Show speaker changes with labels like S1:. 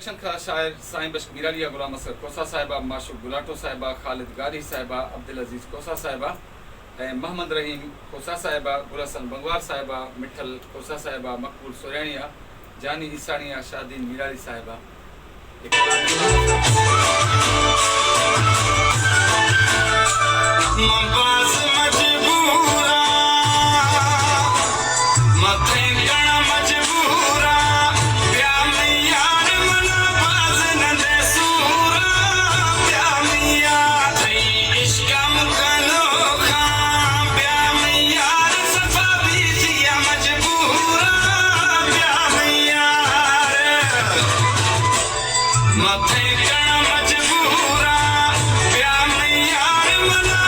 S1: Collection का शायर साईं बश्क मीरालिया गुलाम असर कोसा साहिबा, माशूक गुलाटो साहिबा, खालिद गारी साहिबा, अब्दुल अजीज कोसा साहिबा, मोहम्मद रहीम कोसा साहिबा, गुलसन बंगवार साहिबा, मिठल कोसा साहिबा, मकबूल सुरैनिया, जानी ईसानिया, शादीन मीराली साहिबा।
S2: मथे कण मजबूरा प्या में यार मना